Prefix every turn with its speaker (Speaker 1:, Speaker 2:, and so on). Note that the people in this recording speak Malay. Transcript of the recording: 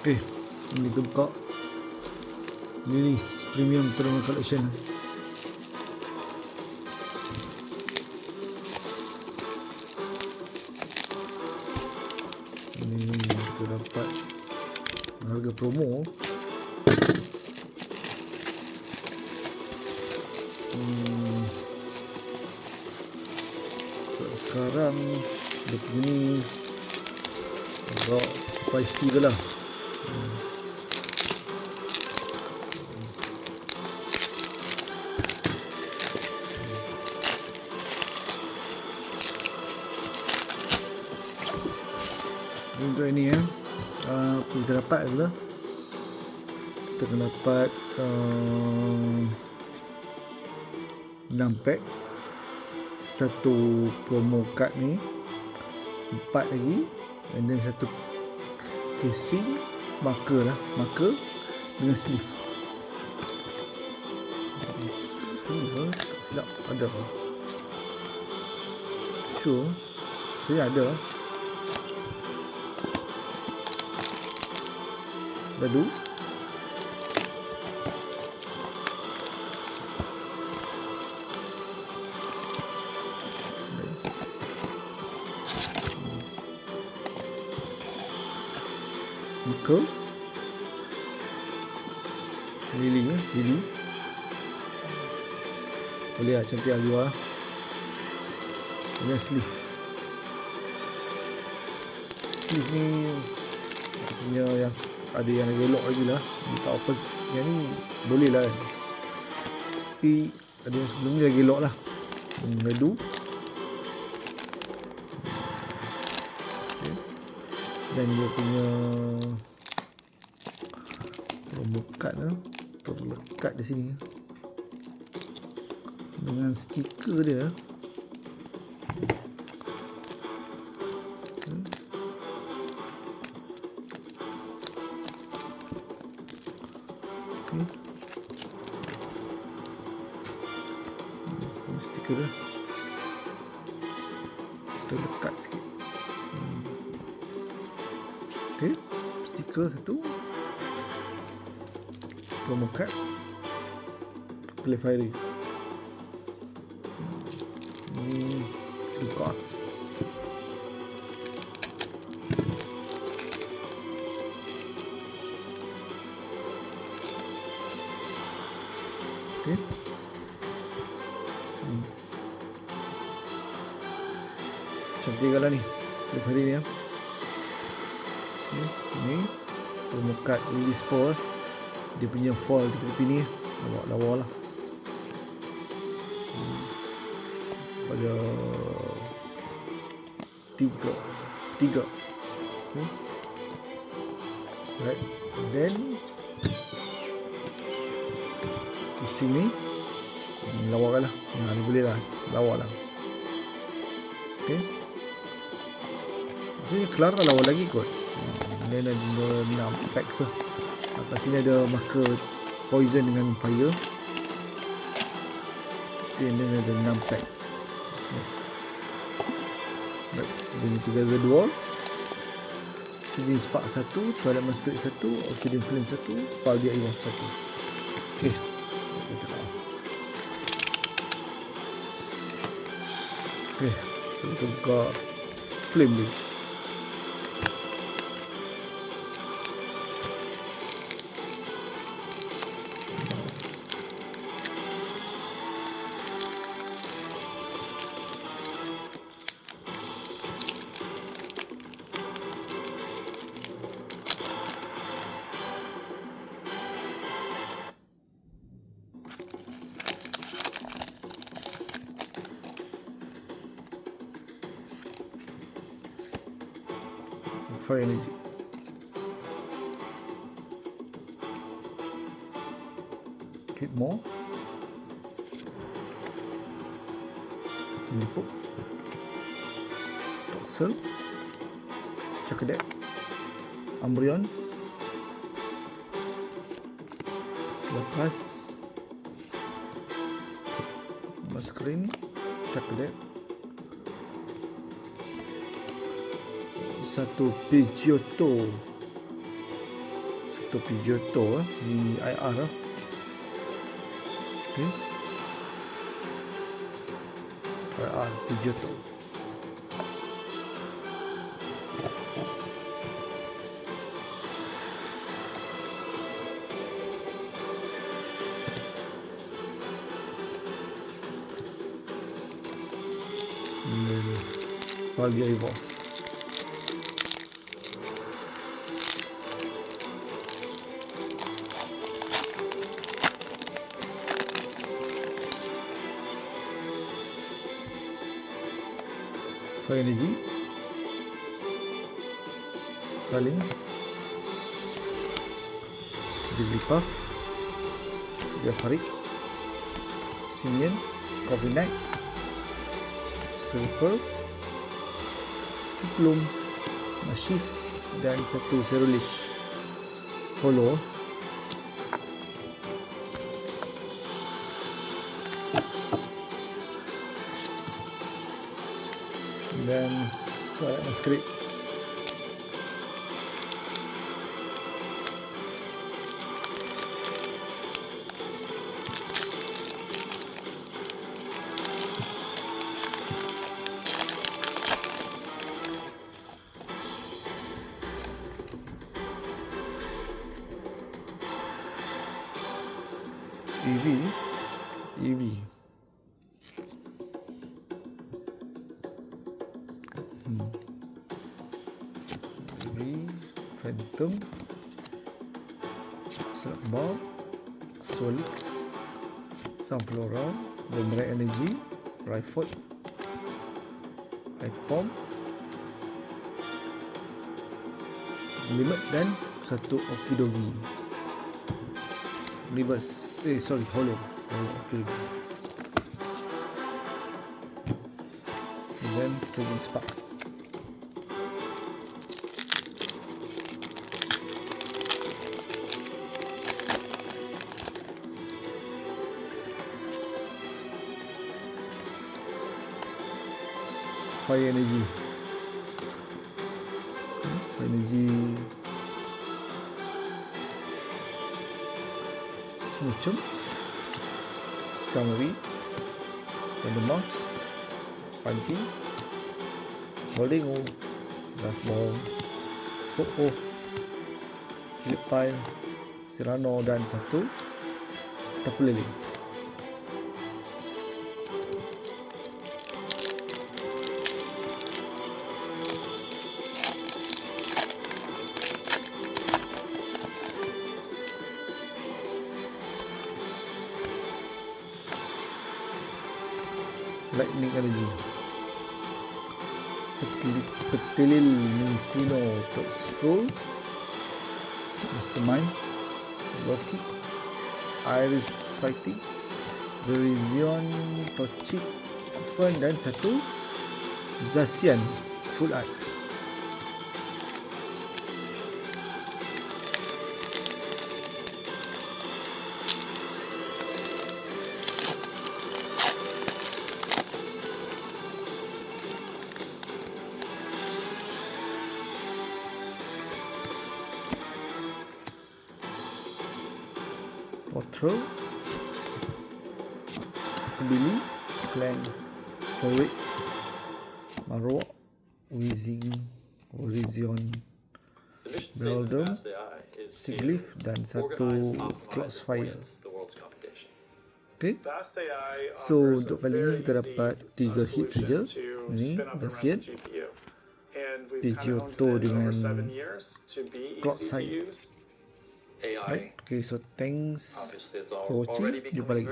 Speaker 1: Okay, ini tu buka. Lillie Premium Thermal Collection. Ini kita dapat harga promo. Sekarang dia punya agak spicy je lah. Untuk ini ya, kita dapat adalah kita akan dapat 6 pack, satu promo card ni, 4 lagi, and then satu casing marker dengan sleeve. Silap ada sure saya ada dadu. Muka Lillie boleh lah, cantik lah luar. Dengan sleeve ni maksudnya yang ada yang elok lagi lah. Dia tak apa yang ni boleh lah kan, tapi ada yang sebelum ni lagi elok lah. Mengadu okay. Dan dia punya promo card terlekat di sini dengan stiker dia. Stiker dia terlekat sikit. Okay, stiker satu, promo card, clarifier ini buka. Okay. Cantik lah ni clarifier ni ya. Ini promo card Lillie Sport. Dia punya foil di tepi ni lawa lah. Ada tiga. Right, then di sini lawa lah. Ni boleh lah, lawa lah. Okay, maksudnya kelar lawa lagi kot. Dan ada 6 packs lah. Atas sini ada marker poison dengan fire. Okay, dan ada 6 pack. Right, ini together dual. Oxygen spark 1, toilet masquerade 1, oxygen flame 1, paldia iwan 1. Okay, kita buka flame ni. Fire energy. Keep more. Lipuk. Toxel. Chakadet. Ambrion. Lepas. Maskerin. Chakadet. Satu Pidgeotto, Satu Pidgeotto di IR lah. Okay. IR Pidgeotto. Pagi Evolve. Fire Energy, Silence, Jigglypuff, Farik, Simian, Coffee Knight, Silver, Skiplum, Mashif dan satu Cerulean Holo. Dan script EV Phantom, Slugma, Solix, Sunflora, Boomerang Energy, Rifle, Ipom, Limit dan satu Okidogi. Holo Okidogi. Dan Trading Spark. Fire Energy, Smoochum, Skarmory, Endermoss, Panty, Holdingo, Gasball, Popo, Fliptile, Cyrano dan satu Tapu Lele. Lightning Energy, Petilil Minsino Top Scroll, Mastermind, Loki, Iris Fighting, Virizion, Toxic, Fun dan satu Zacian Full Art. Potro, Billy, Clan, Forward, Marowak, Weezing, Virizion, Beldum, Stiglif dan satu Cloudfire. Okay. So untuk kali ini kita dapat 3 hit saja. Ini Zacian, Pidgeotto dengan Cloudfire. Right. Okay, so thanks for watching. Jumpa lagi.